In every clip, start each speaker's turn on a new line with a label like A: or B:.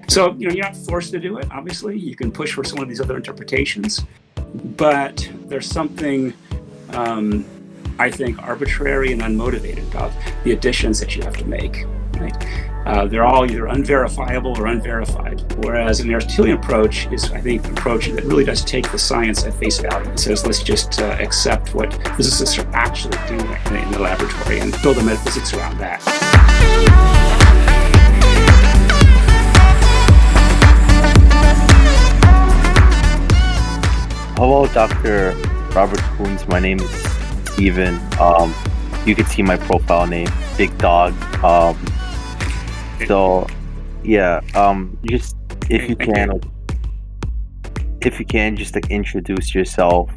A: So, you're not forced to do it, obviously. You can push for some of these other interpretations, but there's something, I think, arbitrary and unmotivated about the additions that you have to make. Right? They're all either unverifiable or unverified, whereas an Aristotelian approach is, I think, an approach that really does take the science at face value. It says, let's just accept what physicists are actually doing in the laboratory and build a metaphysics around that.
B: Hello, Dr. Robert Koons. My name is Steven. You can see my profile name, Big Dog. Just if you can, just like introduce yourself.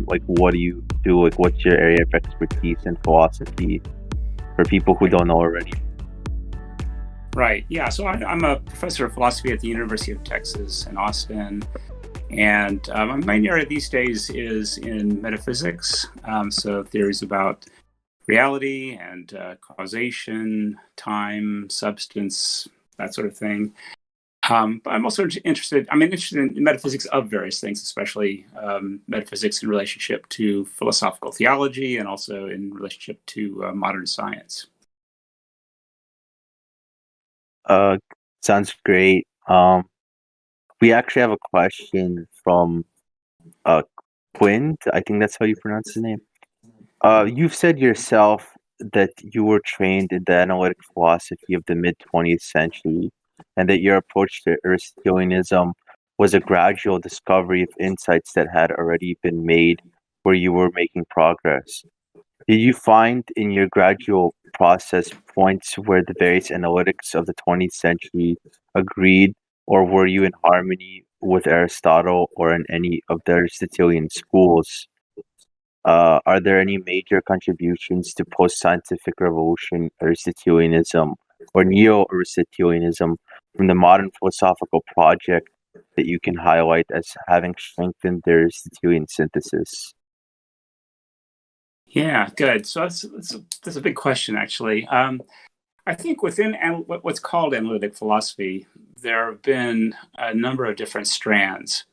B: Like, what do you do? Like, what's your area of expertise in philosophy for people who don't know already?
A: Right. Yeah. So I'm a professor of philosophy at the University of Texas in Austin. And my main area these days is in metaphysics, so theories about reality and causation, time, substance, that sort of thing. But I'm also interested in metaphysics of various things, especially metaphysics in relationship to philosophical theology and also in relationship to modern science.
B: Sounds great. We actually have a question from Quinn. I think that's how you pronounce his name. You've said yourself that you were trained in the analytic philosophy of the mid-20th century, and that your approach to Aristotelianism was a gradual discovery of insights that had already been made where you were making progress. Did you find in your gradual process points where the various analytics of the 20th century agreed, or were you in harmony with Aristotle or in any of the Aristotelian schools? Are there any major contributions to post-scientific revolution Aristotelianism or Neo-Aristotelianism from the modern philosophical project that you can highlight as having strengthened the Aristotelian synthesis?
A: Yeah, good. So that's a big question, actually. I think within what's called analytic philosophy, there have been a number of different strands.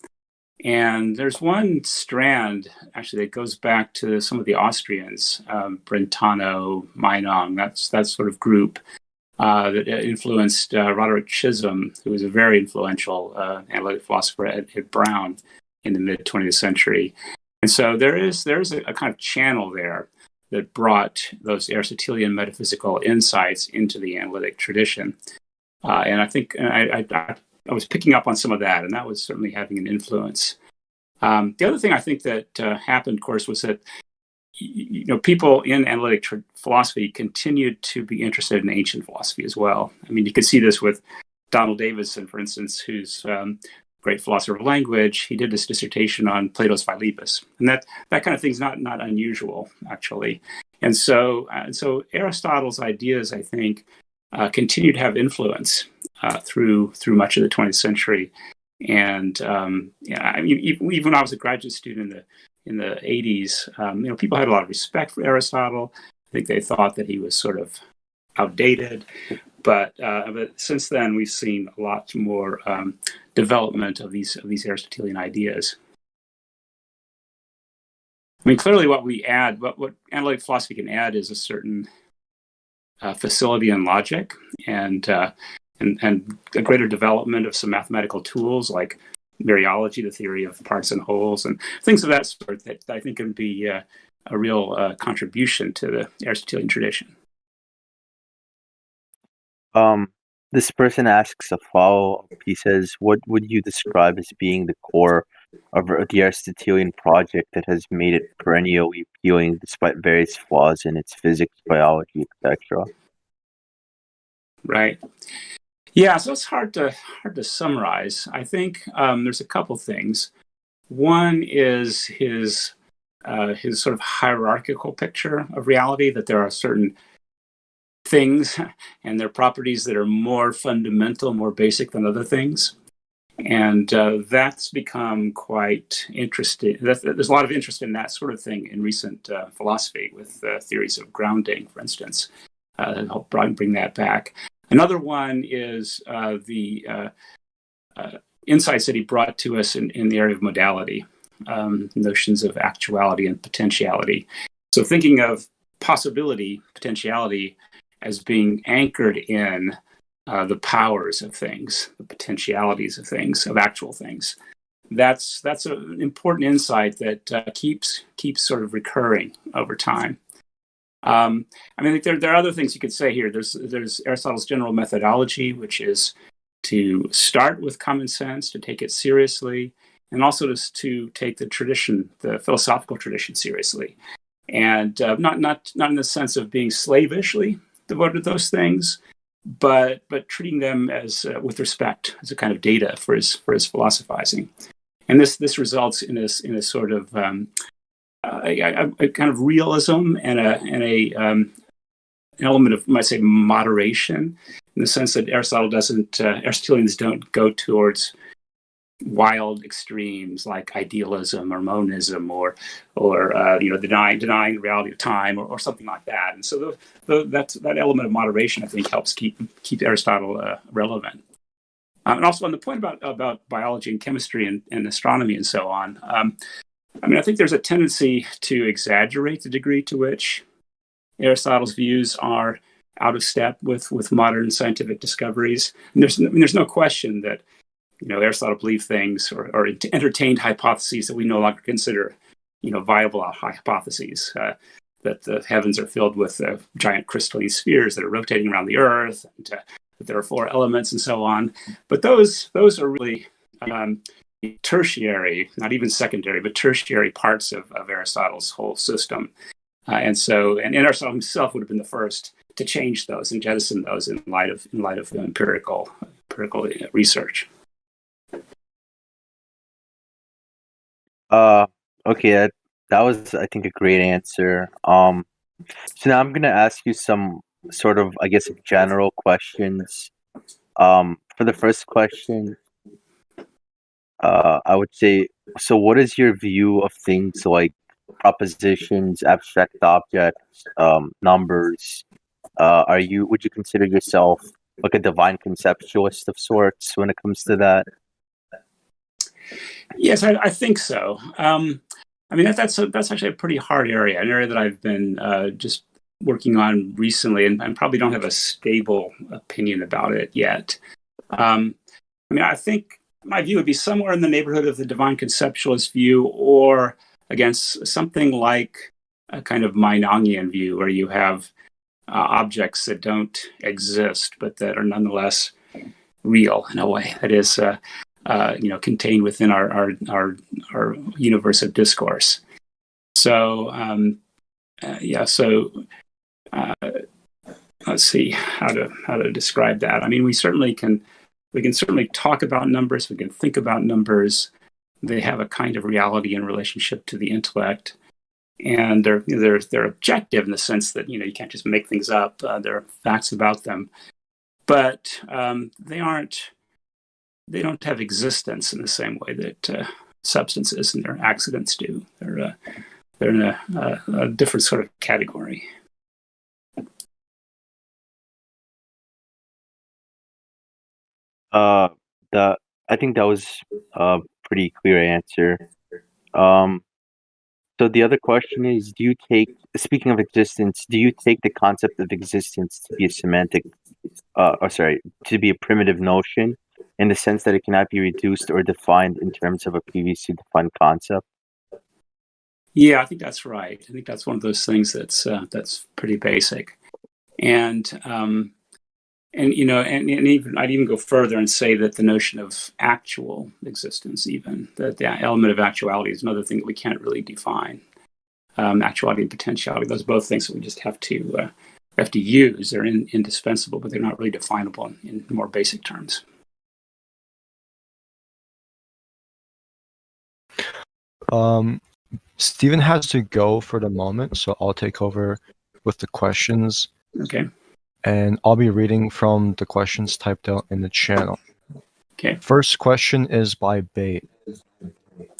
A: And there's one strand, actually, that goes back to some of the Austrians, Brentano, Meinong, that sort of group that influenced Roderick Chisholm, who was a very influential analytic philosopher at Brown in the mid-20th century. And so there's a kind of channel there that brought those Aristotelian metaphysical insights into the analytic tradition. And I think I was picking up on some of that, and that was certainly having an influence. The other thing I think that happened, of course, was that people in analytic philosophy continued to be interested in ancient philosophy as well. I mean, you could see this with Donald Davidson, for instance, who's great philosopher of language. He did this dissertation on Plato's Philebus, and that kind of thing's not unusual, actually. And so Aristotle's ideas, I think, continue to have influence through much of the 20th century. And even when I was a graduate student in the 80s, people had a lot of respect for Aristotle. I think they thought that he was sort of outdated, but since then we've seen a lot more development of these Aristotelian ideas. I mean, clearly, what we add, what analytic philosophy can add, is a certain facility in logic and a greater development of some mathematical tools like mereology, the theory of parts and wholes, and things of that sort that I think can be a real contribution to the Aristotelian tradition.
B: This person asks a follow-up. He says, what would you describe as being the core of the Aristotelian project that has made it perennially appealing despite various flaws in its physics, biology, etc.?
A: Right. Yeah, so it's hard to summarize. I think there's a couple things. One is his sort of hierarchical picture of reality, that there are certain things and their properties that are more fundamental, more basic than other things. And that's become quite interesting. There's a lot of interest in that sort of thing in recent philosophy, with theories of grounding, for instance, that help bring that back. Another one is the insights that he brought to us in the area of modality, notions of actuality and potentiality. So thinking of possibility, potentiality, as being anchored in the powers of things, the potentialities of things, of actual things. That's an important insight that keeps sort of recurring over time. I mean, there are other things you could say here. There's Aristotle's general methodology, which is to start with common sense, to take it seriously, and also to take the tradition, the philosophical tradition, seriously, and not in the sense of being slavishly devoted to those things, but treating them as with respect, as a kind of data for his philosophizing. And this results in a sort of a kind of realism and an element of, might say, moderation, in the sense that Aristotelians don't go towards wild extremes like idealism or monism or denying the reality of time or something like that. And so that element of moderation, I think, helps keep Aristotle relevant. And also on the point about biology and chemistry and astronomy and so on, I mean, I think there's a tendency to exaggerate the degree to which Aristotle's views are out of step with modern scientific discoveries. And there's no question that Aristotle believed things or entertained hypotheses that we no longer consider viable hypotheses. That the heavens are filled with giant crystalline spheres that are rotating around the Earth, and that there are 4 elements and so on. But those are really tertiary, not even secondary, but tertiary parts of Aristotle's whole system. And Aristotle himself would have been the first to change those and jettison those in light of empirical research.
B: Okay, that was, I think, a great answer. So now I'm gonna ask you some sort of, I guess, general questions. For the first question, I would say, so what is your view of things like propositions, abstract objects, numbers? Would you consider yourself like a divine conceptualist of sorts when it comes to that?
A: Yes, I think so. I mean, that's actually a pretty hard area, an area that I've been just working on recently, and probably don't have a stable opinion about it yet. I mean, I think my view would be somewhere in the neighborhood of the divine conceptualist view, or against something like a kind of Meinongian view, where you have objects that don't exist, but that are nonetheless real in a way. That is, contained within our universe of discourse. So, let's see how to describe that. I mean, we can certainly talk about numbers. We can think about numbers. They have a kind of reality in relationship to the intellect, and they're objective in the sense that you can't just make things up. There are facts about them, but they don't have existence in the same way that substances and their accidents do. They're in a different sort of category.
B: I think that was a pretty clear answer. So the other question is, speaking of existence, do you take the concept of existence to be to be a primitive notion, in the sense that it cannot be reduced or defined in terms of a previously defined concept?
A: Yeah, I think that's right. I think that's one of those things that's pretty basic, and even I'd even go further and say that the notion of actual existence, even that the element of actuality, is another thing that we can't really define. Actuality and potentiality; those are both things that we just have to use. They're indispensable, but they're not really definable in more basic terms.
C: Stephen has to go for the moment, so I'll take over with the questions.
A: Okay.
C: And I'll be reading from the questions typed out in the channel.
A: Okay.
C: First question is by Bait.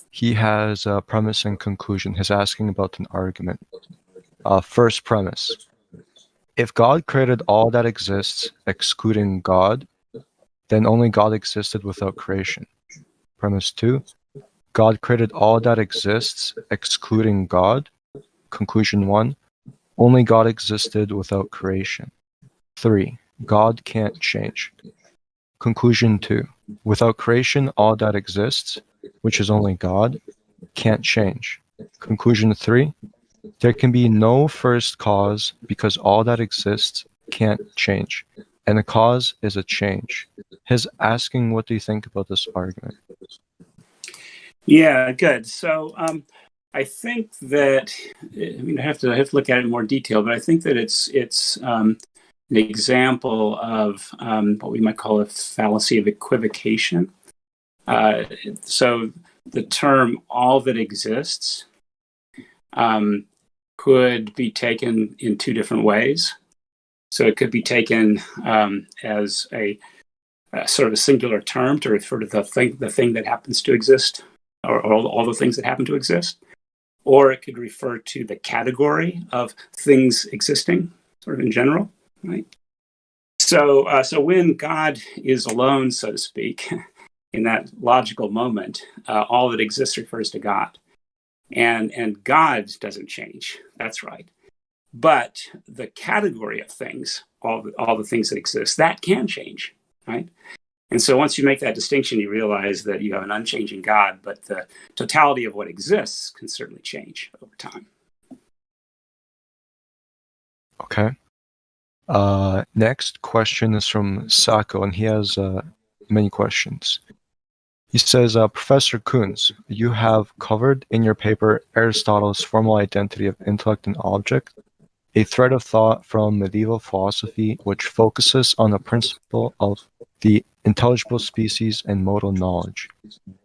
C: He has a premise and conclusion. He's asking about an argument. First premise. If God created all that exists, excluding God, then only God existed without creation. Premise 2, God created all that exists, excluding God. Conclusion 1, only God existed without creation. 3, God can't change. Conclusion 2, without creation, all that exists, which is only God, can't change. Conclusion 3, there can be no first cause because all that exists can't change, and the cause is a change. He's asking, what do you think about this argument?
A: Yeah, good. So I think that I have to look at it in more detail, but I think that it's an example of what we might call a fallacy of equivocation. So the term "all that exists" could be taken in two different ways. So it could be taken as a sort of a singular term to refer to the thing that happens to exist, or all the things that happen to exist, or it could refer to the category of things existing, sort of in general, right? So when God is alone, so to speak, in that logical moment, all that exists refers to God, and God doesn't change. That's right. But the category of things, all the things that exist, that can change, right? And so once you make that distinction, you realize that you have an unchanging God, but the totality of what exists can certainly change over time.
C: Okay. Next question is from Sako, and he has many questions. He says, Professor Koons, you have covered in your paper Aristotle's formal identity of intellect and object, a thread of thought from medieval philosophy which focuses on the principle of the intelligible species and modal knowledge.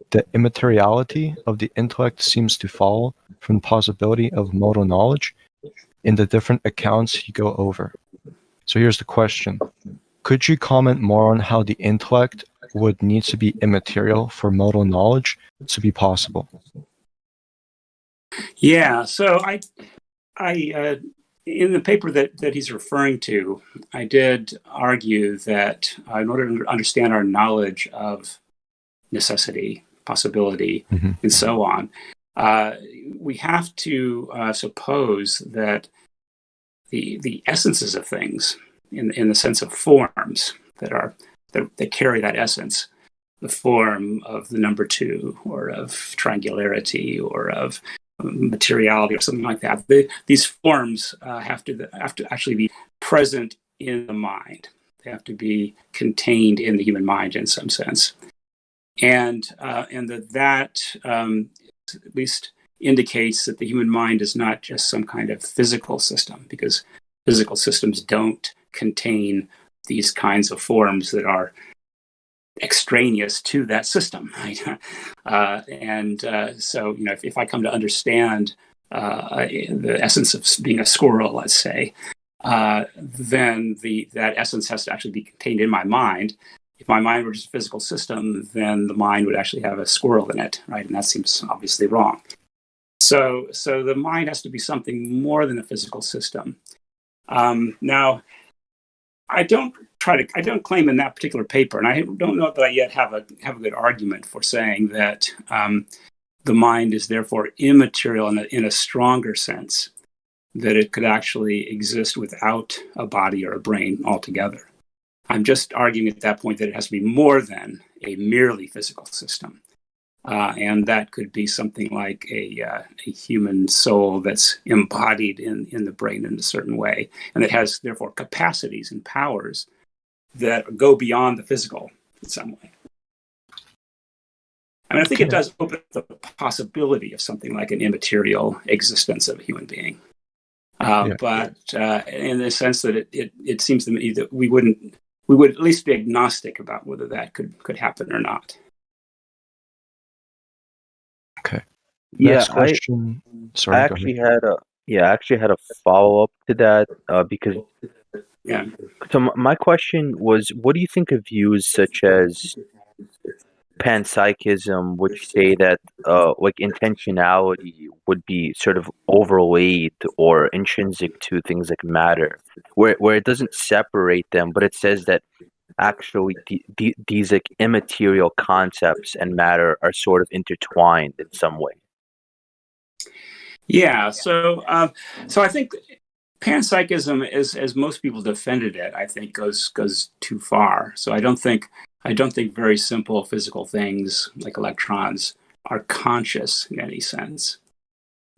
C: The immateriality of the intellect seems to follow from the possibility of modal knowledge in the different accounts you go over. So here's the question. Could you comment more on how the intellect would need to be immaterial for modal knowledge to be possible?
A: Yeah, so I in the paper that he's referring to, I did argue that in order to understand our knowledge of necessity, possibility, and so on, we have to suppose that the essences of things, in the sense of forms that carry that essence, the form of the number two, or of triangularity, or of materiality, or something like that. These forms have to actually be present in the mind. They have to be contained in the human mind in some sense, and that at least indicates that the human mind is not just some kind of physical system, because physical systems don't contain these kinds of forms that are extraneous to that system, right? So, if I come to understand the essence of being a squirrel, let's say, then that essence has to actually be contained in my mind. If my mind were just a physical system, then the mind would actually have a squirrel in it, right? And that seems obviously wrong. So the mind has to be something more than a physical system. Now, I don't claim in that particular paper, and I don't know that I yet have a good argument for saying that the mind is therefore immaterial in a stronger sense, that it could actually exist without a body or a brain altogether. I'm just arguing at that point that it has to be more than a merely physical system. And that could be something like a human soul that's embodied in the brain in a certain way, and that has therefore capacities and powers that go beyond the physical in some way. I mean, I think it does open up the possibility of something like an immaterial existence of a human being. But in the sense that it seems to me that we would at least be agnostic about whether that could happen or not.
C: Okay.
B: Yeah,
C: Next question. Sorry,
B: I actually had a follow up to that because So my question was, what do you think of views such as Panpsychism, which say that like intentionality would be sort of overlaid or intrinsic to things like matter, where it doesn't separate them, but it says that actually these like immaterial concepts and matter are sort of intertwined in some way.
A: Yeah. So I think panpsychism, as most people defended it, I think goes too far. So I don't think very simple physical things like electrons are conscious in any sense.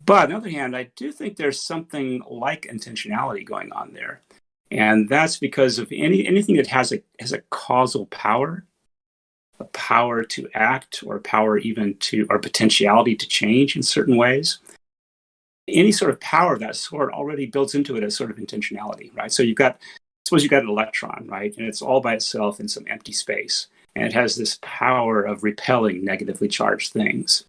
A: But on the other hand, I do think there's something like intentionality going on there. And that's because of anything that has a causal power, a power to act, or power even to, or potentiality to change in certain ways. Any sort of power of that sort already builds into it a sort of intentionality, right? So suppose you've got an electron, right? And it's all by itself in some empty space. And it has this power of repelling negatively charged things.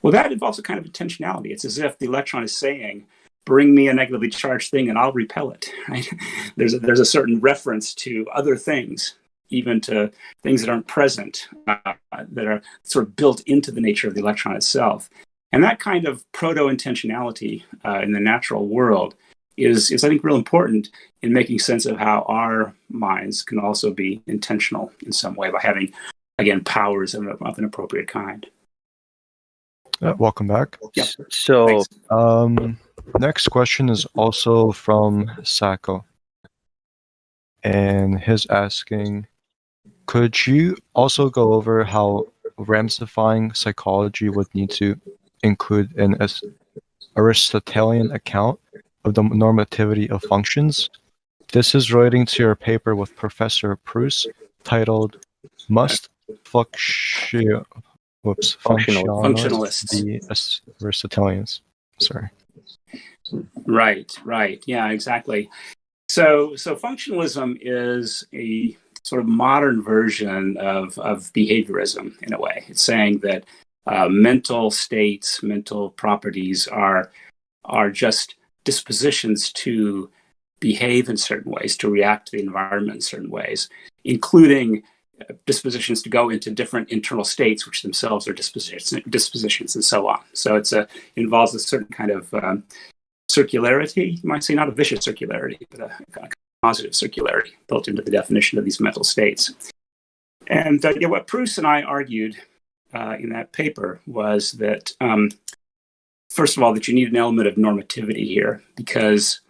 A: Well, that involves a kind of intentionality. It's as if the electron is saying, bring me a negatively charged thing and I'll repel it, right? There's a certain reference to other things, even to things that aren't present, that are sort of built into the nature of the electron itself. And that kind of proto-intentionality in the natural world is, I think, real important in making sense of how our minds can also be intentional in some way by having, again, powers of an appropriate kind.
C: Welcome back.
A: Yep.
B: So,
C: next question is also from Sacco. And he's asking, could you also go over how ramifying psychology would need to include an Aristotelian account of the normativity of functions? This is relating to your paper with Professor Pruss titled Must Functionalists be Aristotelians? Sorry.
A: Right. Yeah, exactly. So functionalism is a sort of modern version of behaviorism in a way. It's saying that mental states, mental properties are just dispositions to behave in certain ways, to react to the environment in certain ways, including dispositions to go into different internal states, which themselves are dispositions, and so on. So it involves a certain kind of circularity. You might say not a vicious circularity, but a kind of positive circularity built into the definition of these mental states. And what Pruss and I argued in that paper was that, first of all, that you need an element of normativity here, because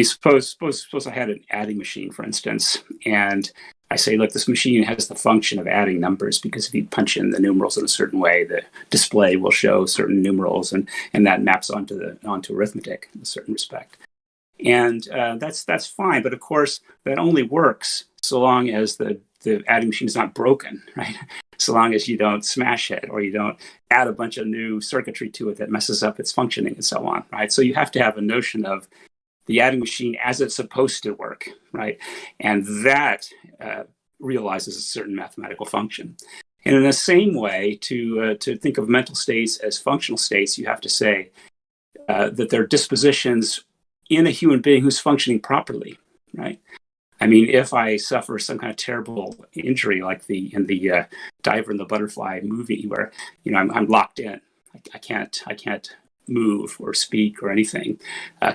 A: suppose I had an adding machine, for instance, and I say, look, this machine has the function of adding numbers because if you punch in the numerals in a certain way, the display will show certain numerals, and that maps onto arithmetic in a certain respect. And that's fine, but of course that only works so long as the adding machine is not broken, right? So long as you don't smash it or you don't add a bunch of new circuitry to it that messes up its functioning and so on, right? So you have to have a notion of the adding machine as it's supposed to work, right? And that realizes a certain mathematical function. And in the same way, to think of mental states as functional states, you have to say that they're dispositions in a human being who's functioning properly, right? I mean, if I suffer some kind of terrible injury, like in the Diver and the Butterfly movie, where I'm locked in, I can't move or speak or anything,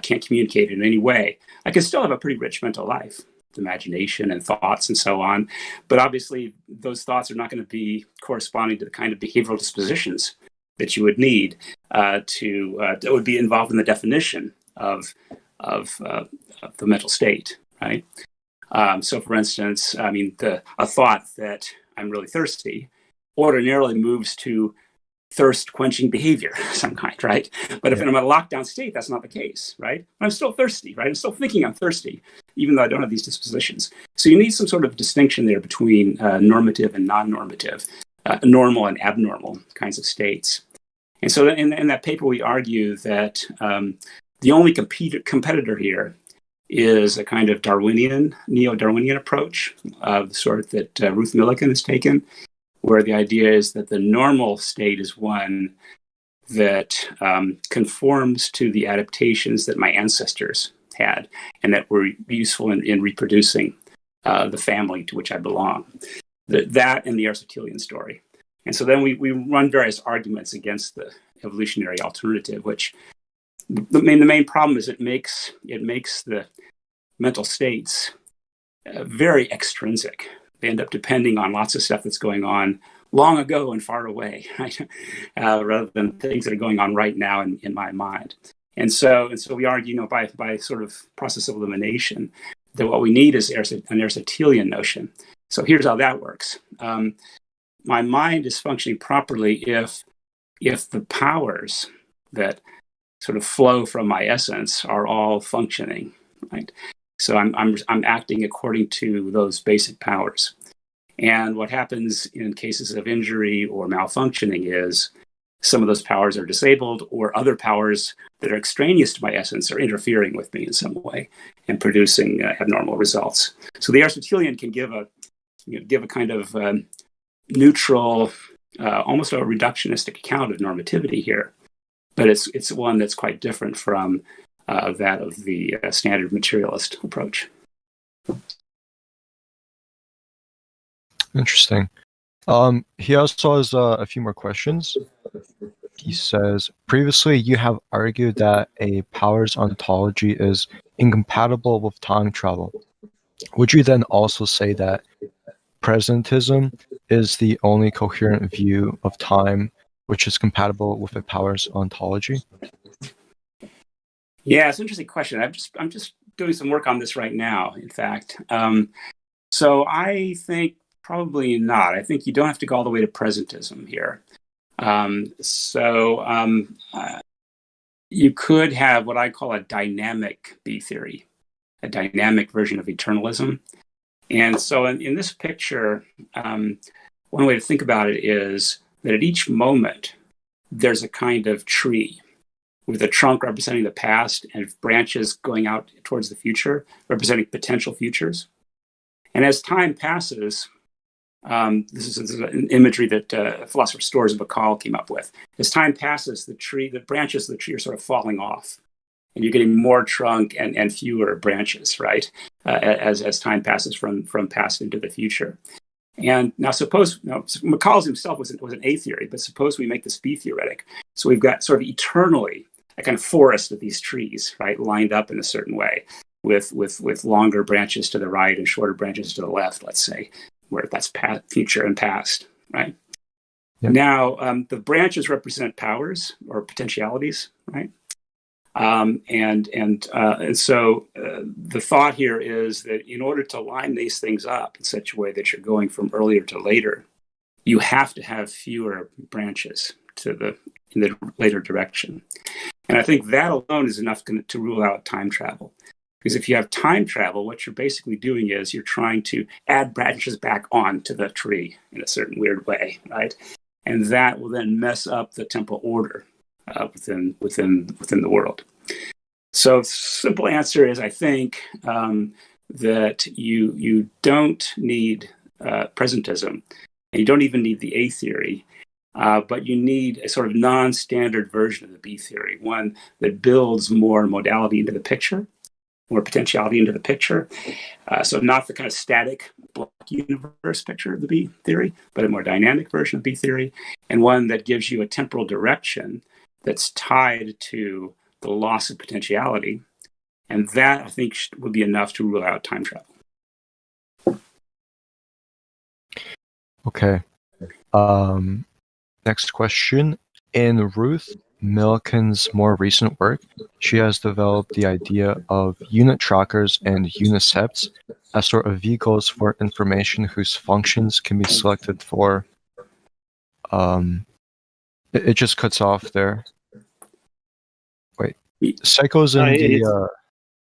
A: can't communicate in any way, I can still have a pretty rich mental life, imagination and thoughts and so on. But obviously, those thoughts are not going to be corresponding to the kind of behavioral dispositions that you would need that would be involved in the definition of the mental state, right? So, for instance, a thought that I'm really thirsty ordinarily moves to thirst quenching behavior of some kind, right? But if I'm in a lockdown state, that's not the case, right? I'm still thirsty, right? I'm still thinking I'm thirsty, even though I don't have these dispositions. So you need some sort of distinction there between normative and non-normative, normal and abnormal kinds of states. And so in that paper, we argue that the only competitor here is a kind of neo-Darwinian approach of the sort that Ruth Millikan has taken, where the idea is that the normal state is one that conforms to the adaptations that my ancestors had and that were useful in reproducing the family to which I belong. That and the Aristotelian story. And so then we run various arguments against the evolutionary alternative, which the main problem is it makes the mental states very extrinsic. They end up depending on lots of stuff that's going on long ago and far away, right? Rather than things that are going on right now in my mind. And so we argue, by sort of process of elimination, that what we need is an Aristotelian notion. So here's how that works. My mind is functioning properly if the powers that sort of flow from my essence are all functioning, right? So I'm acting according to those basic powers. And what happens in cases of injury or malfunctioning is some of those powers are disabled, or other powers that are extraneous to my essence are interfering with me in some way and producing abnormal results. So the Aristotelian can give a kind of neutral, almost a reductionistic account of normativity here, but it's one that's quite different from that of the standard materialist approach.
C: Interesting. He also has a few more questions. He says, previously you have argued that a power's ontology is incompatible with time travel. Would you then also say that presentism is the only coherent view of time which is compatible with a power's ontology?
A: Yeah, it's an interesting question. I'm just doing some work on this right now, in fact. So I think probably not. I think you don't have to go all the way to presentism here. You could have what I call a dynamic B theory, a dynamic version of eternalism. And so in this picture, one way to think about it is that at each moment, there's a kind of tree with a trunk representing the past and branches going out towards the future, representing potential futures. And as time passes, this is an imagery that philosopher Storrs Bacall came up with. As time passes, the branches of the tree are sort of falling off, and you're getting more trunk and fewer branches, right? As time passes from past into the future. And now Bacall himself was an A theory, but suppose we make this B theoretic. So we've got sort of eternally a kind of forest of these trees, right, lined up in a certain way, with longer branches to the right and shorter branches to the left, let's say, where that's future and past, right? Yep. Now, the branches represent powers or potentialities, right? And so the thought here is that in order to line these things up in such a way that you're going from earlier to later, you have to have fewer branches in the later direction. And I think that alone is enough to rule out time travel. Because if you have time travel, what you're basically doing is you're trying to add branches back onto the tree in a certain weird way, right? And that will then mess up the temporal order within the world. So simple answer is, I think, that you don't need presentism, and you don't even need the A theory, but you need a sort of non-standard version of the B theory, one that builds more modality into the picture, more potentiality into the picture. So not the kind of static block universe picture of the B theory, but a more dynamic version of B theory, and one that gives you a temporal direction that's tied to the loss of potentiality. And that, I think, would be enough to rule out time travel.
C: Okay. Next question. In Ruth Millikan's more recent work, she has developed the idea of unit trackers and unicepts as sort of vehicles for information whose functions can be selected for. It just cuts off there. Wait, Psycho's in the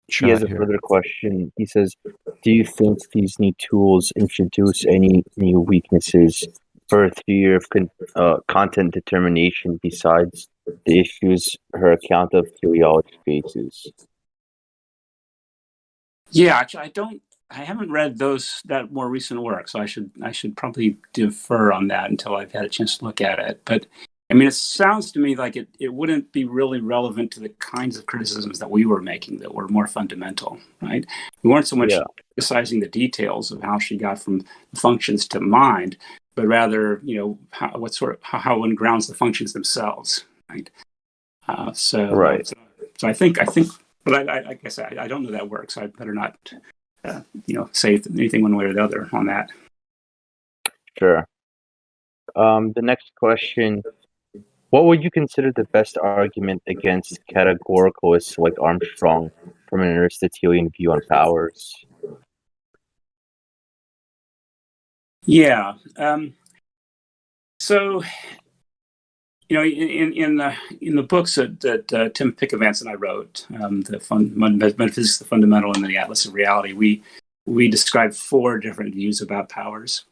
C: chat.
B: He has a
C: here.
B: further question. He says, do you think these new tools introduce any new weaknesses for a theory of content determination besides the issues her account of teleology faces?
A: Yeah, actually, I haven't read that more recent work, so I should probably defer on that until I've had a chance to look at it. But I mean, it sounds to me like it wouldn't be really relevant to the kinds of criticisms that we were making that were more fundamental, right? We weren't so much emphasizing the details of how she got from functions to mind, but rather, how one grounds the functions themselves, right? So I think, but I guess I don't know that work, so I better not say anything one way or the other on that.
B: Sure. The next question: what would you consider the best argument against categoricalists like Armstrong from an Aristotelian view on powers?
A: Yeah. So, in the books that Tim Pickavance and I wrote, Metaphysics, the Fundamental, and the Atlas of Reality, we described 4 different views about powers.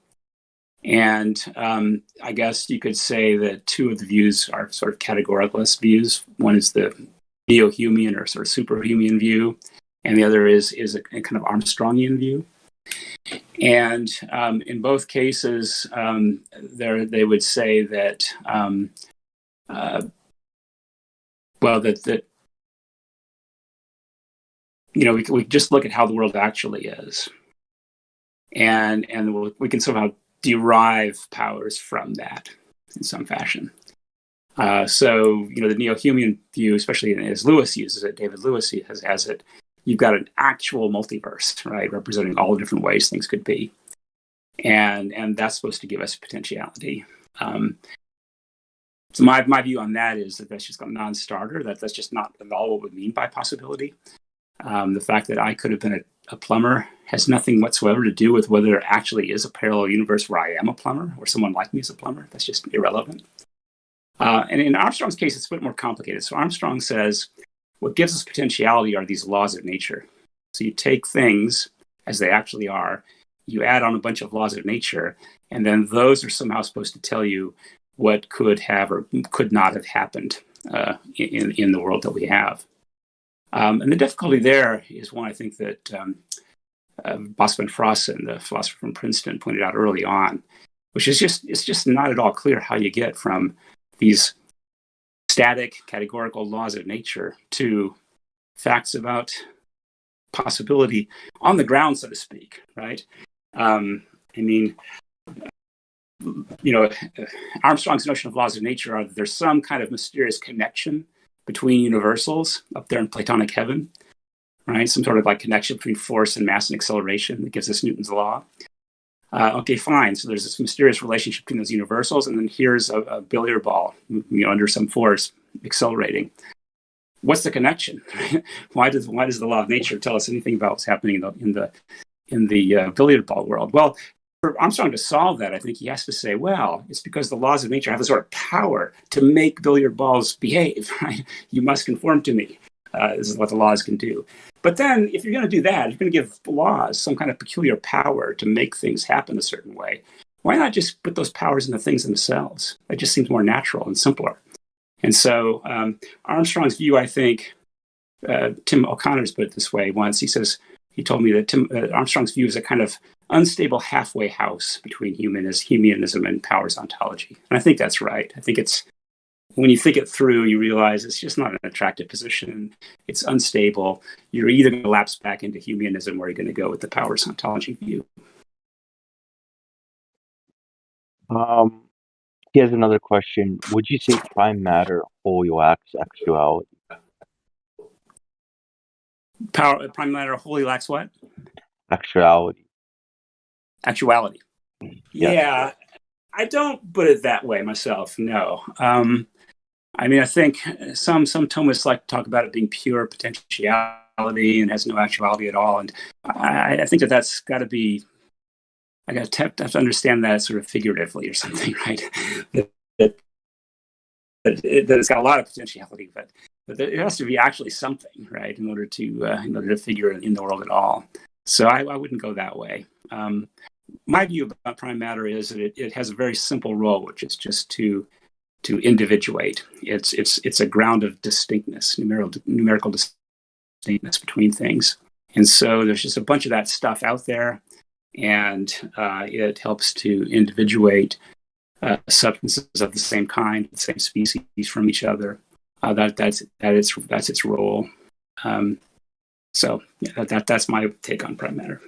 A: And I guess you could say that 2 of the views are sort of categoricalist views. One is the neo-Humean or sort of super-Humean view, and the other is a kind of Armstrongian view. And in both cases, they would say that we just look at how the world actually is, and we can somehow derive powers from that in some fashion. So the neo-Humean view, especially as Lewis uses it, David Lewis has it. You've got an actual multiverse, right, representing all the different ways things could be, and that's supposed to give us potentiality. So my view on that is that that's just a non-starter. That's just not at all what we mean by possibility. The fact that I could have been a plumber has nothing whatsoever to do with whether there actually is a parallel universe where I am a plumber or someone like me is a plumber. That's just irrelevant. And in Armstrong's case, it's a bit more complicated. So Armstrong says what gives us potentiality are these laws of nature. So you take things as they actually are, you add on a bunch of laws of nature, and then those are somehow supposed to tell you what could have or could not have happened in the world that we have. And the difficulty there is one I think that Bosco and Frossen, the philosopher from Princeton, pointed out early on, which is it's just not at all clear how you get from these static categorical laws of nature to facts about possibility on the ground, so to speak, right? Armstrong's notion of laws of nature are that there's some kind of mysterious connection between universals up there in Platonic heaven, right? Some sort of like connection between force and mass and acceleration that gives us Newton's law. Okay, fine. So there's this mysterious relationship between those universals, and then here's a billiard ball, under some force accelerating. What's the connection? Why does the law of nature tell us anything about what's happening in the billiard ball world? Well, for Armstrong to solve that, I think he has to say, well, it's because the laws of nature have a sort of power to make billiard balls behave. Right? You must conform to me. This is what the laws can do. But then if you're going to do that, you're going to give laws some kind of peculiar power to make things happen a certain way. Why not just put those powers in the things themselves? It just seems more natural and simpler. And so Armstrong's view, I think, Tim O'Connor's put it this way once. He told me that Armstrong's view is a kind of unstable halfway house between humanism and powers ontology. And I think that's right. I think it's, when you think it through, you realize it's just not an attractive position. It's unstable. You're either going to lapse back into humanism or you're going to go with the powers ontology view.
B: Here's another question. Would you say prime matter wholly lacks actuality?
A: Prime matter wholly lacks what?
B: Actuality.
A: Actuality.
B: Yes.
A: Yeah, I don't put it that way myself. No. I think some Thomists like to talk about it being pure potentiality and has no actuality at all. And I think that's got to be, I have to understand that sort of figuratively or something, right? that it's got a lot of potentiality, but it has to be actually something, right, in order to figure in the world at all. So I wouldn't go that way. My view about prime matter is that it has a very simple role, which is just to individuate. It's a ground of distinctness, numerical distinctness between things. And so there's just a bunch of that stuff out there, and it helps to individuate substances of the same kind, the same species from each other. That's its role. So yeah, that's my take on prime matter.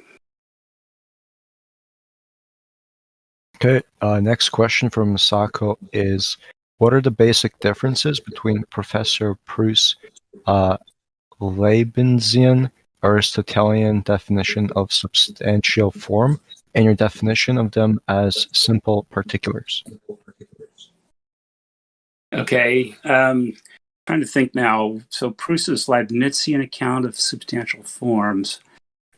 C: Okay, next question from Masako is, what are the basic differences between Professor Proust's Leibnizian Neo-Aristotelian definition of substantial form and your definition of them as simple particulars.
A: Okay. Trying to think now. So Proust's Leibnizian account of substantial forms.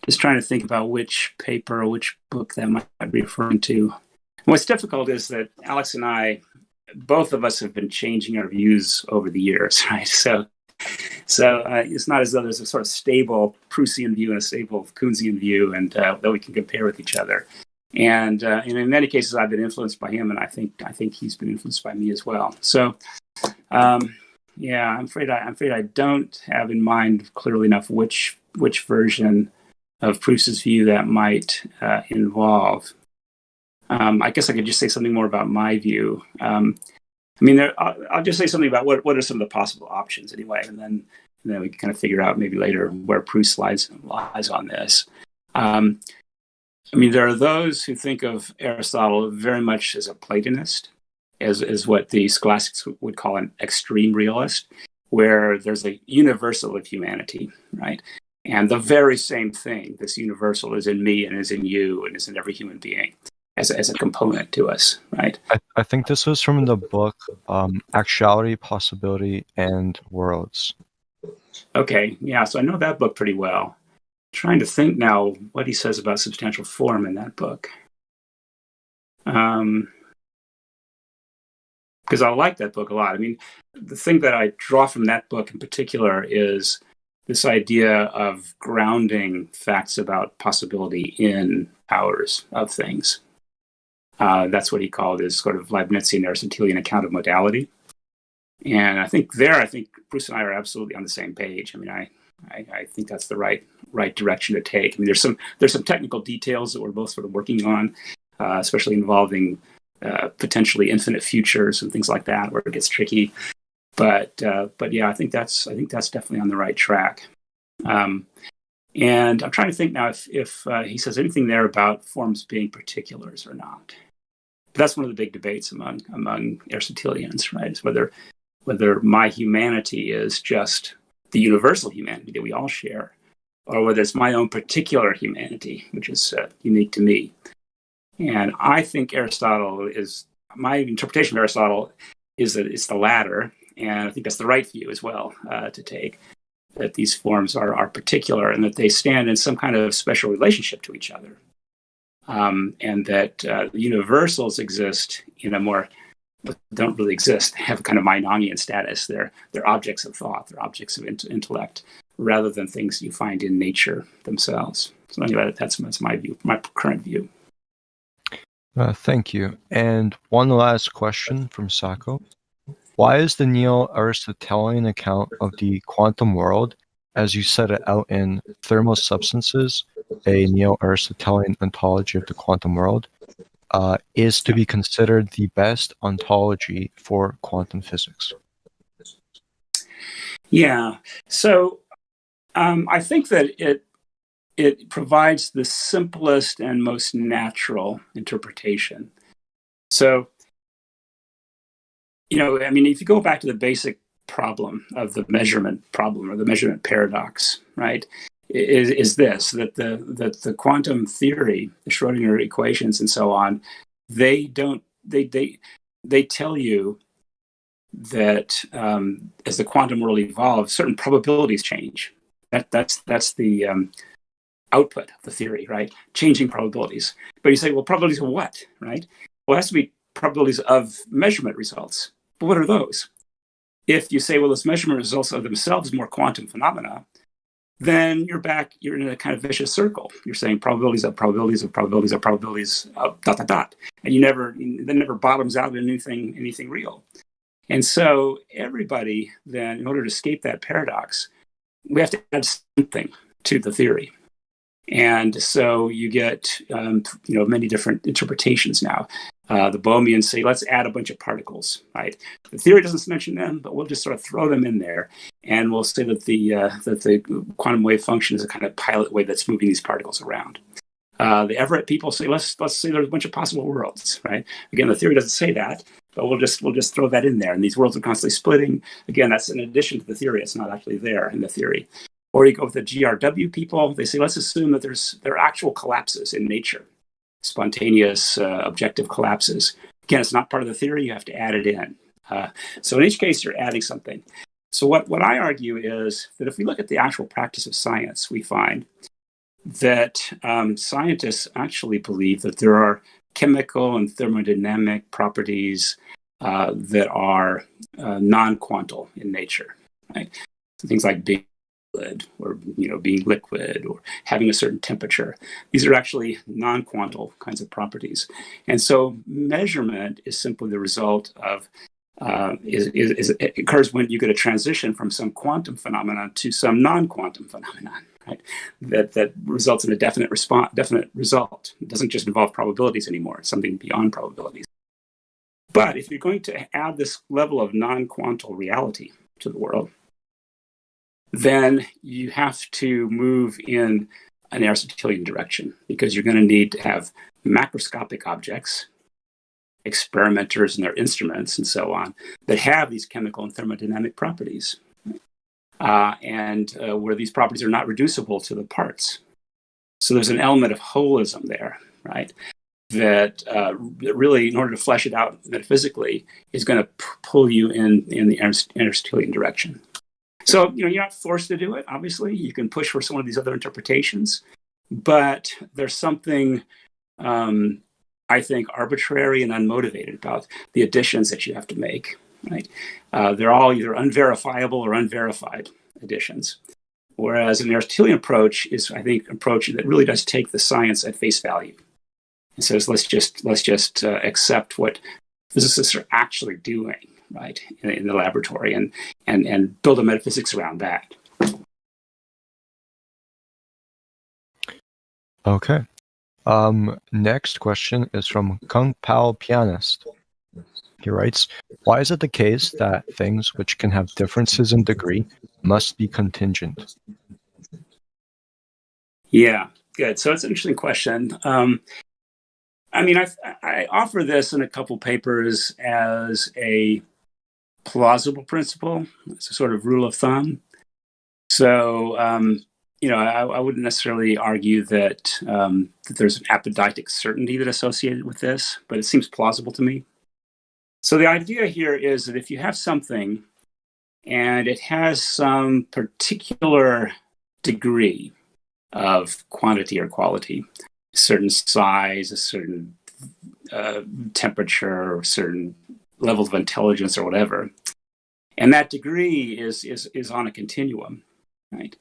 A: Just trying to think about which paper or which book that might be referring to. And what's difficult is that Alex and I, both of us have been changing our views over the years, right? So it's not as though there's a sort of stable Proustian view and a stable Koonsian view, and that we can compare with each other. And in many cases, I've been influenced by him, and I think he's been influenced by me as well. So, yeah, I'm afraid I don't have in mind clearly enough which version of Proust's view that might involve. I guess I could just say something more about my view. I'll just say something about what are some of the possible options anyway, and then we can kind of figure out maybe later where Proust lies on this. There are those who think of Aristotle very much as a Platonist, as what the scholastics would call an extreme realist, where there's a universal of humanity, right? And the very same thing, this universal, is in me and is in you and is in every human being as a component to us, right?
C: I think this was from the book Actuality, Possibility, and Worlds.
A: Okay, yeah, so I know that book pretty well. Trying to think now what he says about substantial form in that book. Because I like that book a lot. The thing that I draw from that book in particular is this idea of grounding facts about possibility in powers of things. That's what he called his sort of Leibnizian Aristotelian account of modality. And I think Proust and I are absolutely on the same page. I think that's the right direction to take. There's some technical details that we're both sort of working on, especially involving potentially infinite futures and things like that, where it gets tricky. But yeah, I think that's definitely on the right track. And I'm trying to think now if he says anything there about forms being particulars or not. But that's one of the big debates among Aristotelians, right? Is whether my humanity is just the universal humanity that we all share, or whether it's my own particular humanity, which is unique to me. And I think my interpretation of Aristotle is that it's the latter, and I think that's the right view as well to take, that these forms are particular and that they stand in some kind of special relationship to each other, and that the universals exist don't really exist. They have a kind of Meinomian status. They're objects of thought. They're objects of intellect, rather than things you find in nature themselves. So anyway, that's my view, my current view.
C: Thank you. And one last question from Sako. Why is the Neo-Aristotelian account of the quantum world, as you set it out in Thermal Substances, a Neo-Aristotelian ontology of the quantum world, is to be considered the best ontology for quantum physics?
A: Yeah. So I think that it provides the simplest and most natural interpretation. So, if you go back to the basic problem of the measurement problem or the measurement paradox, right, is this, that the quantum theory, the Schrodinger equations and so on, they tell you that as the quantum world evolves, certain probabilities change. That's the output of the theory, right? Changing probabilities. But you say, well, probabilities of what, right? Well, it has to be probabilities of measurement results. But what are those? If you say, well, those measurement results are themselves more quantum phenomena, then you're in a kind of vicious circle. You're saying probabilities of probabilities of probabilities of probabilities of ... And that never bottoms out in anything real. And so everybody then, in order to escape that paradox, we have to add something to the theory. And so you get many different interpretations now. The Bohemians say, let's add a bunch of particles, right? The theory doesn't mention them, but we'll just sort of throw them in there. And we'll say that the quantum wave function is a kind of pilot wave that's moving these particles around. The Everett people say, let's say there's a bunch of possible worlds, right? Again, the theory doesn't say that, but we'll just throw that in there. And these worlds are constantly splitting. Again, that's in addition to the theory. It's not actually there in the theory. Or you go with the GRW people, they say, let's assume that there are actual collapses in nature, spontaneous objective collapses. Again, it's not part of the theory, you have to add it in. So in each case, you're adding something. So what I argue is that if we look at the actual practice of science, we find that scientists actually believe that there are chemical and thermodynamic properties that are non-quantal in nature, right? So things like being liquid, or being liquid, or having a certain temperature. These are actually non-quantal kinds of properties, and so measurement is simply the result of it occurs when you get a transition from some quantum phenomenon to some non-quantum phenomenon, right? That results in a definite result. It doesn't just involve probabilities anymore. It's something beyond probabilities. But if you're going to add this level of non-quantal reality to the world, then you have to move in an Aristotelian direction, because you're going to need to have macroscopic objects, experimenters and their instruments and so on, that have these chemical and thermodynamic properties, and where these properties are not reducible to the parts. So there's an element of holism there, right? That really, in order to flesh it out metaphysically, is going to pull you in the Aristotelian direction. So, you're not forced to do it, obviously. You can push for some of these other interpretations, but there's something I think arbitrary and unmotivated about the additions that you have to make, right? They're all either unverifiable or unverified additions. Whereas an Aristotelian approach is, I think, an approach that really does take the science at face value. It says, let's just accept what physicists are actually doing, right, in the laboratory, and build a metaphysics around that.
C: Okay. Next question is from Kung Pao Pianist. He writes, why is it the case that things which can have differences in degree must be contingent?
A: Yeah, good. So it's an interesting question. I offer this in a couple papers as a plausible principle. It's a sort of rule of thumb. So, I wouldn't necessarily argue that there's an apodictic certainty that associated with this, but it seems plausible to me. So the idea here is that if you have something and it has some particular degree of quantity or quality, a certain size, a certain temperature, or a certain level of intelligence or whatever, and that degree is on a continuum, right?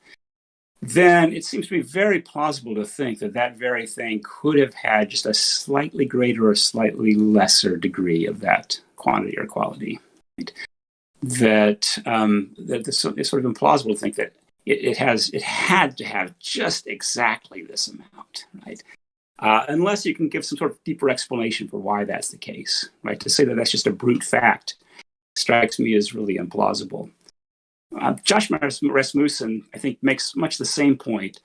A: Then it seems to be very plausible to think that that very thing could have had just a slightly greater or slightly lesser degree of that quantity or quality, right? That it's sort of implausible to think that it had to have just exactly this amount, right? Unless you can give some sort of deeper explanation for why that's the case, right? To say that that's just a brute fact strikes me as really implausible. Josh Rasmussen, I think, makes much the same point,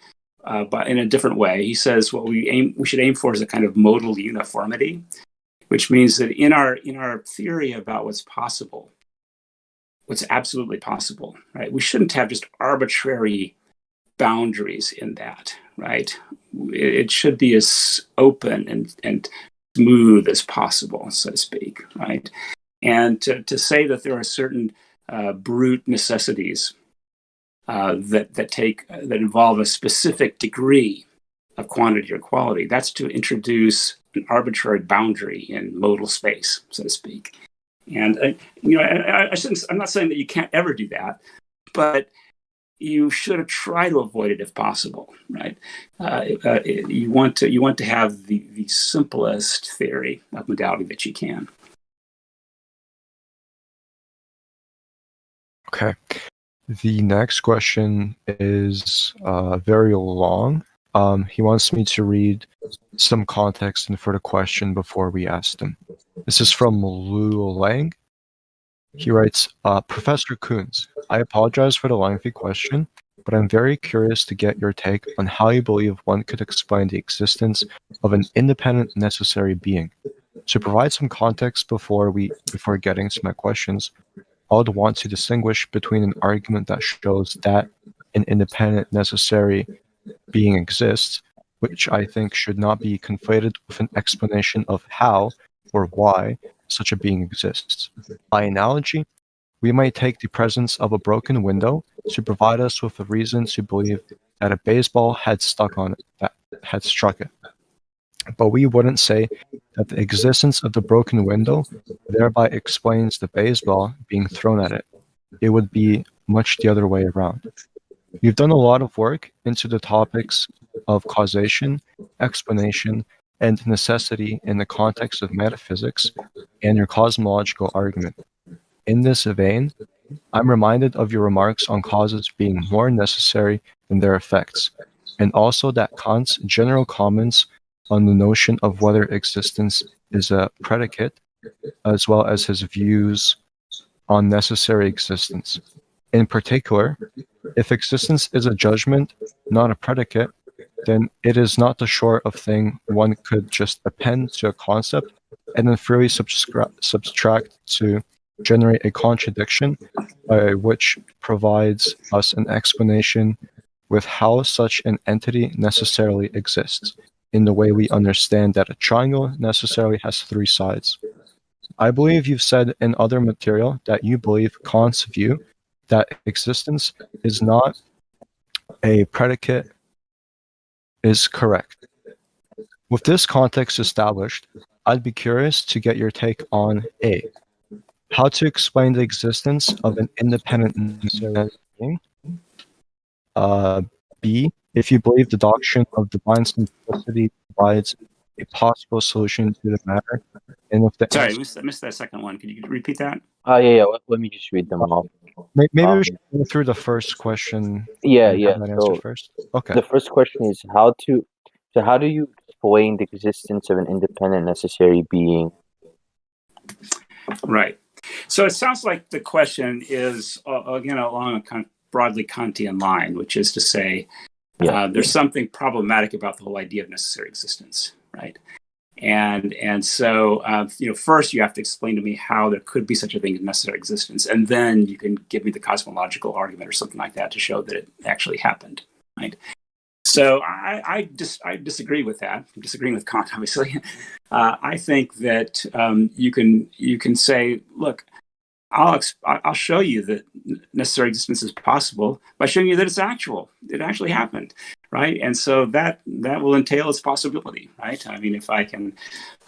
A: but in a different way. He says what we should aim for is a kind of modal uniformity, which means that in our theory about what's possible, what's absolutely possible, right? We shouldn't have just arbitrary boundaries in that, right? It should be as open and smooth as possible, so to speak, right? And to say that there are certain brute necessities that involve a specific degree of quantity or quality, that's to introduce an arbitrary boundary in modal space, so to speak. And I'm not saying that you can't ever do that, but you should try to avoid it if possible, right? You want to have the simplest theory of modality that you can.
C: Okay. The next question is very long. He wants me to read some context for the question before we ask him. This is from Lu Lang. He writes, Professor Koons, I apologize for the lengthy question, but I'm very curious to get your take on how you believe one could explain the existence of an independent necessary being. To provide some context before getting to my questions, I would want to distinguish between an argument that shows that an independent necessary being exists, which I think should not be conflated with an explanation of how or why such a being exists. By analogy, we might take the presence of a broken window to provide us with a reason to believe that a baseball had struck it. But we wouldn't say that the existence of the broken window thereby explains the baseball being thrown at it. It would be much the other way around. You've done a lot of work into the topics of causation, explanation, and necessity in the context of metaphysics and your cosmological argument. In this vein, I'm reminded of your remarks on causes being more necessary than their effects, and also that Kant's general comments on the notion of whether existence is a predicate, as well as his views on necessary existence. In particular, if existence is a judgment, not a predicate, then it is not the sort of thing one could just append to a concept and then freely subtract to generate a contradiction by which provides us an explanation with how such an entity necessarily exists, in the way we understand that a triangle necessarily has three sides. I believe you've said in other material that you believe Kant's view that existence is not a predicate is correct. With this context established, I'd be curious to get your take on A, how to explain the existence of an independent necessary being. B, if you believe the doctrine of divine simplicity provides a possible solution to the matter. And if the
A: Sorry, I missed that second one. Could you repeat that?
B: Yeah. Let me just read them off.
C: Maybe we should go through the first question.
B: Yeah.
C: That answer
B: So
C: first. Okay.
B: the first question is how do you explain the existence of an independent necessary being?
A: Right. So it sounds like the question is, again, along a kind of broadly Kantian line, which is to say, there's something problematic about the whole idea of necessary existence, right? And so, first you have to explain to me how there could be such a thing as necessary existence, and then you can give me the cosmological argument or something like that to show that it actually happened, right? So I disagree with that. I'm disagreeing with Kant, obviously. I think that you can say, look, I'll show you that necessary existence is possible by showing you that it's actual. It actually happened, right? And so that will entail its possibility, right? I mean, if I can,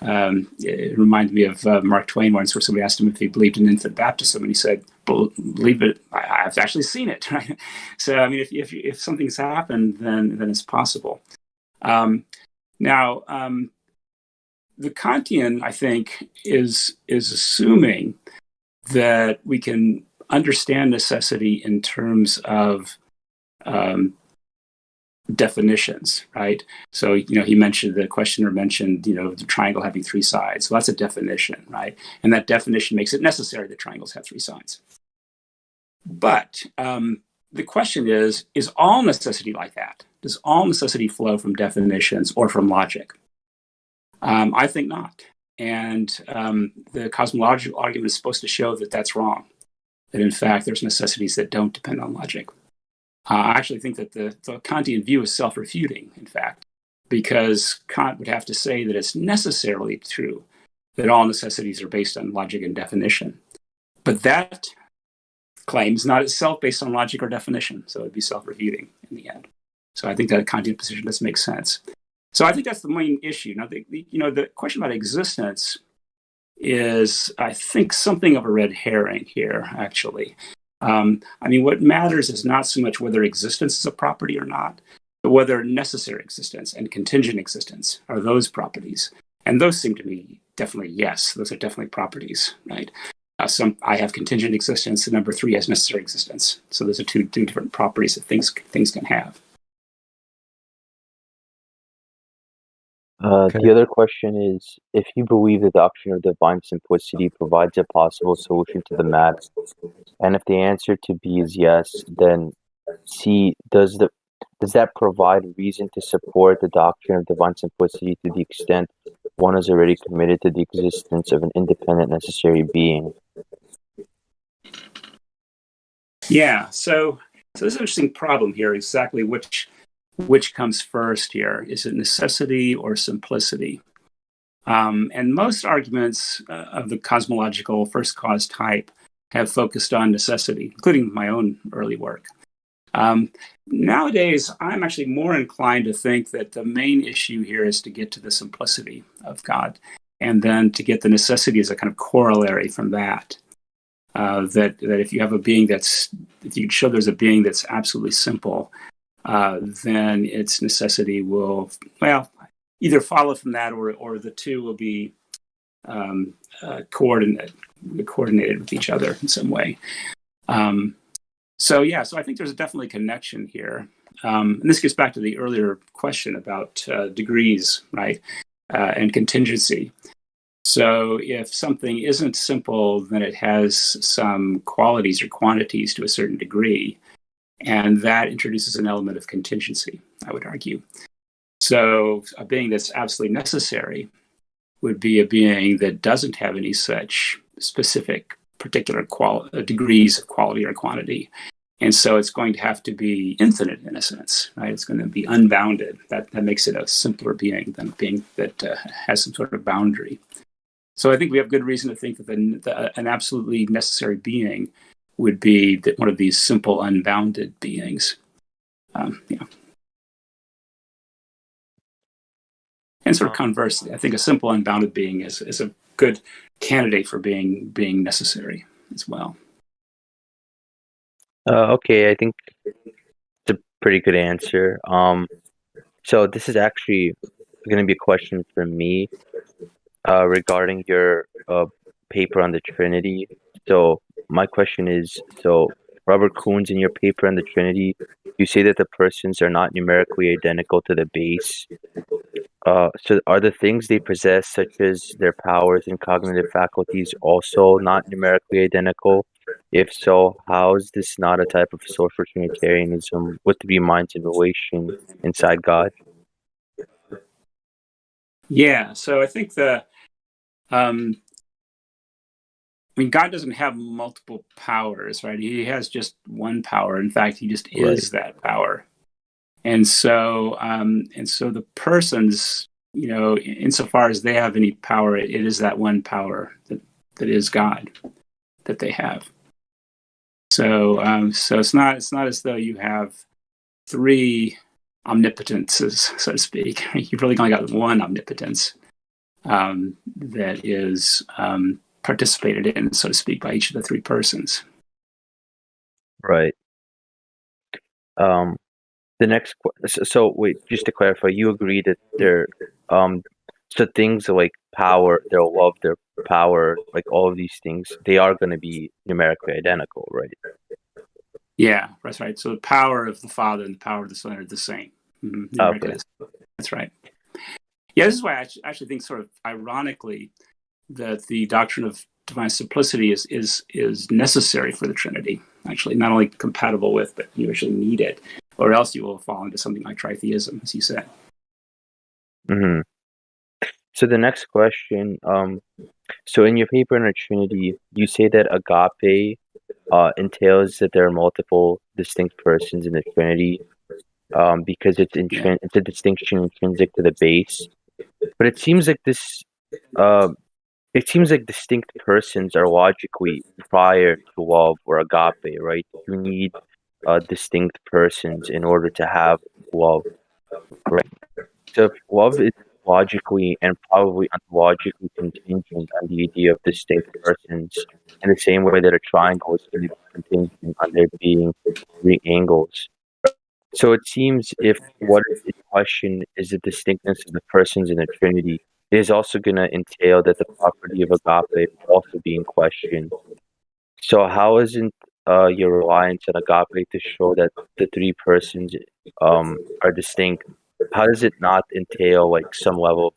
A: it reminds me of Mark Twain once, where somebody asked him if he believed in infant baptism, and he said, "Believe it. I've actually seen it." Right? So, I mean, if something's happened, then it's possible. Now, the Kantian, I think, is assuming that we can understand necessity in terms of definitions, right? So, the questioner mentioned, the triangle having three sides. So that's a definition, right? And that definition makes it necessary that triangles have three sides. But the question is all necessity like that? Does all necessity flow from definitions or from logic? I think not. And the cosmological argument is supposed to show that that's wrong, that in fact there's necessities that don't depend on logic. I actually think that the Kantian view is self-refuting, in fact, because Kant would have to say that it's necessarily true that all necessities are based on logic and definition. But that claim is not itself based on logic or definition, so it'd be self-refuting in the end. So I think that Kantian position doesn't make sense. So I think that's the main issue. Now, the question about existence is, I think, something of a red herring here, actually. What matters is not so much whether existence is a property or not, but whether necessary existence and contingent existence are those properties. And those seem to be definitely, yes, those are definitely properties, right? I have contingent existence, and number three has necessary existence. So those are two different properties that things can have.
B: The other question is, if you believe the doctrine of divine simplicity provides a possible solution to the matter, and if the answer to B is yes, then C, does that provide reason to support the doctrine of divine simplicity to the extent one is already committed to the existence of an independent necessary being?
A: Yeah, so So this is an interesting problem here, exactly which comes first here. Is it necessity or simplicity? And most arguments of the cosmological first cause type have focused on necessity, including my own early work. Nowadays, I'm actually more inclined to think that the main issue here is to get to the simplicity of God, and then to get the necessity as a kind of corollary from that. That if you have a being if you show there's a being that's absolutely simple, then its necessity will, well, either follow from that, or the two will be coordinated with each other in some way. So I think there's definitely a connection here. And this gets back to the earlier question about degrees, right? And contingency. So if something isn't simple, then it has some qualities or quantities to a certain degree. And that introduces an element of contingency, I would argue. So a being that's absolutely necessary would be a being that doesn't have any such specific particular degrees of quality or quantity. And so it's going to have to be infinite in a sense, right? It's going to be unbounded. That makes it a simpler being than a being that has some sort of boundary. So I think we have good reason to think that an absolutely necessary being would be one of these simple, unbounded beings. And sort of conversely, I think a simple, unbounded being is a good candidate for being necessary as well.
B: Okay, I think it's a pretty good answer. So this is actually going to be a question for me regarding your paper on the Trinity. So my question is, Robert Koons, in your paper on the Trinity, you say that the persons are not numerically identical to the base. So are the things they possess, such as their powers and cognitive faculties, also not numerically identical? If so, how is this not a type of social Trinitarianism with the mind's relation inside God?
A: Yeah, so I think God doesn't have multiple powers, right? He has just one power. In fact, he just is that power. And so the persons, insofar as they have any power, it is that one power that is God that they have. So it's not as though you have three omnipotences, so to speak. You've really only got one omnipotence that is participated in, so to speak, by each of the three persons.
B: Right. The next so wait, just to clarify, you agree that they're so things like power, their love, their power, like all of these things, they are going to be numerically identical, right?
A: Yeah, that's right. So the power of the Father and the power of the Son are the same. Mm-hmm.
B: Okay.
A: That's right. Yeah, this is why I actually think, sort of ironically, that the doctrine of divine simplicity is necessary for the Trinity. Actually, not only compatible with, but you actually need it, or else you will fall into something like tritheism, as you said.
B: Mm-hmm. So the next question, so in your paper on the Trinity, you say that agape entails that there are multiple distinct persons in the Trinity, because it's a distinction intrinsic to the base. But it seems like distinct persons are logically prior to love or agape, right? You need distinct persons in order to have love, right? So if love is logically and probably ontologically contingent on the idea of distinct persons, in the same way that a triangle is going to be contingent on there being three angles. So it seems if what is in question is the distinctness of the persons in the Trinity, it is also going to entail that the property of agape will also be in question. So how isn't your reliance on agape to show that the three persons are distinct? How does it not entail like some level of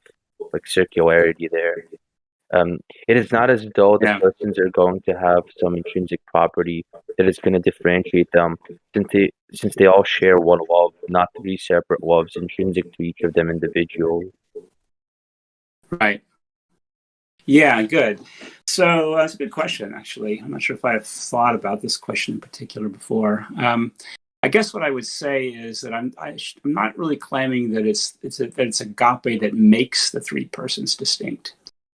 B: like circularity there? It is not as though the persons are going to have some intrinsic property that is going to differentiate them, since they all share one love, not three separate loves intrinsic to each of them individually.
A: Right. Yeah, good. So that's a good question, actually. I'm not sure if I've thought about this question in particular before. I guess what I would say is that I'm not really claiming that it's agape that makes the three persons distinct,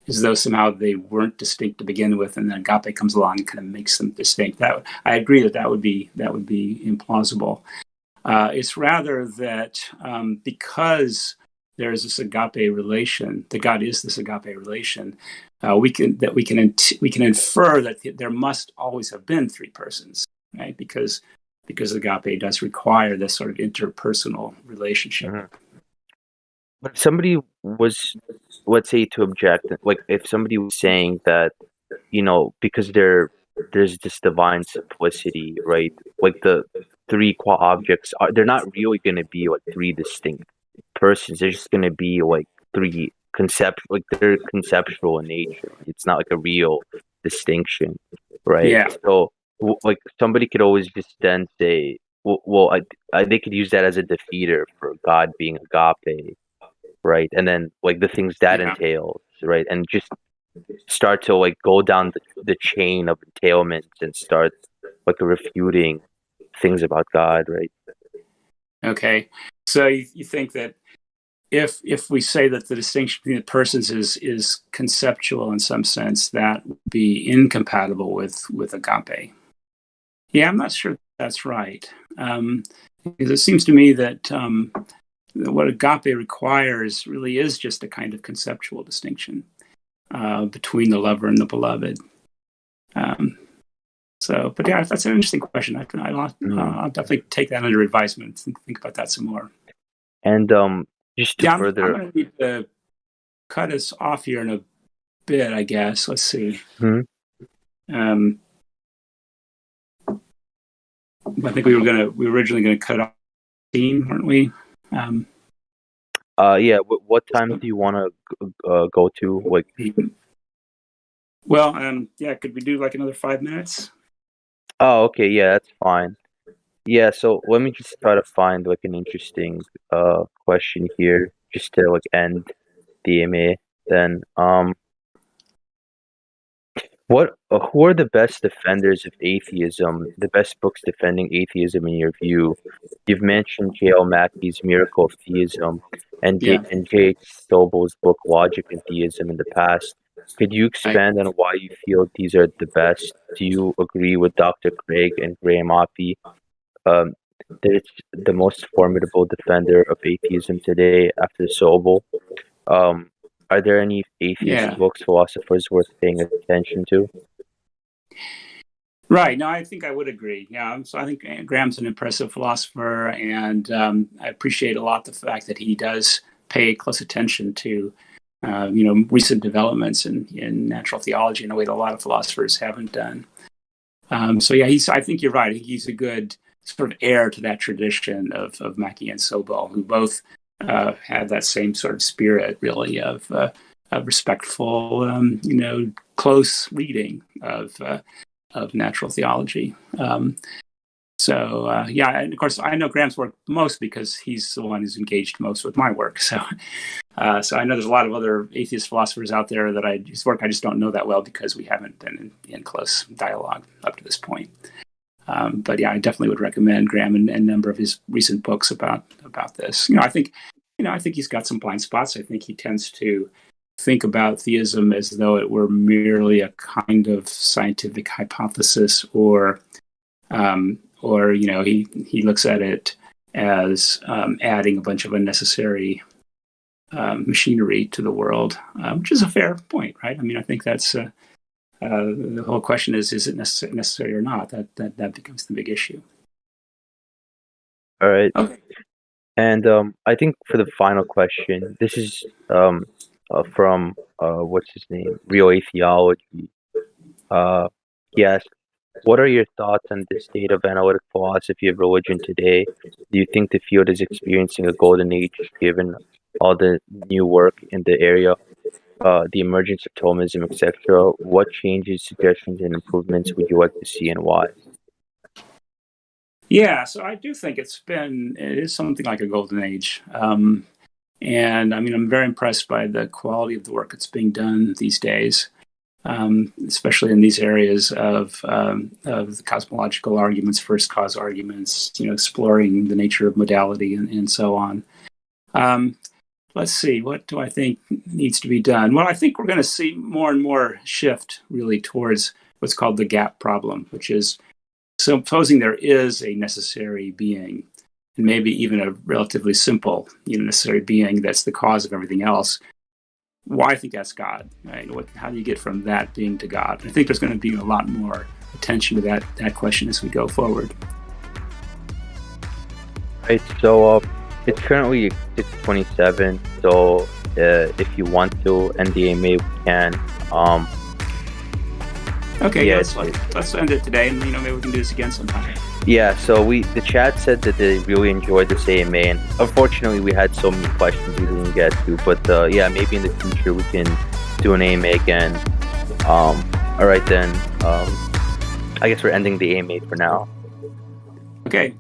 A: as though somehow they weren't distinct to begin with, and then agape comes along and kind of makes them distinct. That I agree that would be implausible. It's rather that because there is this agape relation, that God is this agape relation, we can infer that there must always have been three persons, right? Because agape does require this sort of interpersonal relationship.
B: Mhm. But if somebody was, let's say, to object, like if somebody was saying that, because there's this divine simplicity, right? Like the three qua objects they're not really going to be like three distinct persons. They're just going to be like three like they're conceptual in nature. It's not like a real distinction, right?
A: Yeah.
B: So like somebody could always just then say, they could use that as a defeater for God being agape, right? And then like the things that
A: Yeah.
B: entails, right? And just start to like go down the chain of entailments and start like refuting things about God, right?
A: Okay. So you think that if we say that the distinction between the persons is conceptual in some sense, that would be incompatible with agape. Yeah, I'm not sure that's right. Because it seems to me that what agape requires really is just a kind of conceptual distinction between the lover and the beloved. But yeah, that's an interesting question. I'll definitely take that under advisement and think about that some more.
B: And just to
A: Yeah, I'm
B: further,
A: going to need to cut us off here in a bit, I guess. Let's see. I think we were originally going to cut off the scene, weren't we?
B: yeah. What time do you want to go to? Like,
A: well, yeah. Could we do like another 5 minutes?
B: oh, okay, yeah, that's fine. Yeah, so let me just try to find like an interesting question here, just to like end the AMA. Then, who are the best defenders of atheism? The best books defending atheism in your view? You've mentioned J.L. Mackey's Miracle of Theism and
A: Yeah.
B: J.H. Sobel's book Logic and Theism in the past. Could you expand on why you feel these are the best? Do you agree with Dr. Craig and Graham Oppy that it's the most formidable defender of atheism today after Sobel? Are there any atheist books, philosophers worth paying attention to?
A: Right. No, I think I would agree. Yeah. So I think Graham's an impressive philosopher, and I appreciate a lot the fact that he does pay close attention to, recent developments in natural theology in a way that a lot of philosophers haven't done. So yeah, I think you're right. He's a good sort of heir to that tradition of Mackey and Sobel, who both had that same sort of spirit, really, of respectful, close reading of natural theology. Yeah, and of course, I know Graham's work most because he's the one who's engaged most with my work. So I know there's a lot of other atheist philosophers out there that his work I just don't know that well because we haven't been in close dialogue up to this point. But yeah, I definitely would recommend Graham and a number of his recent books about this. I think he's got some blind spots. I think he tends to think about theism as though it were merely a kind of scientific hypothesis, or he looks at it as adding a bunch of unnecessary machinery to the world, which is a fair point, right? I mean, I think that's the whole question is it necessary or not? That becomes the big issue.
B: All right.
A: Okay.
B: And I think for the final question, this is from what's his name, Real Atheology. He asked, what are your thoughts on the state of analytic philosophy of religion today? Do you think the field is experiencing a golden age given all the new work in the area, the emergence of Thomism, etc.? What changes, suggestions, and improvements would you like to see, and why?
A: Yeah, so I do think it is something like a golden age. And I mean, I'm very impressed by the quality of the work that's being done these days. especially in these areas of the cosmological arguments, first cause arguments, exploring the nature of modality and so on. Let's see, what do I think needs to be done? Well, I think we're going to see more and more shift really towards what's called the gap problem, which is supposing there is a necessary being, and maybe even a relatively simple necessary being that's the cause of everything else. Well, I think that's God. Right? How do you get from that being to God? I think there's going to be a lot more attention to that question as we go forward.
B: Right, so it's currently 6:27, so if you want to end the AMA, we can.
A: Okay,
B: yeah,
A: let's end it today, and maybe we can do this again sometime.
B: Yeah, so the chat said that they really enjoyed this AMA, and unfortunately we had so many questions we didn't get to, but yeah, maybe in the future we can do an AMA again. All right then, I guess we're ending the AMA for now.
A: Okay.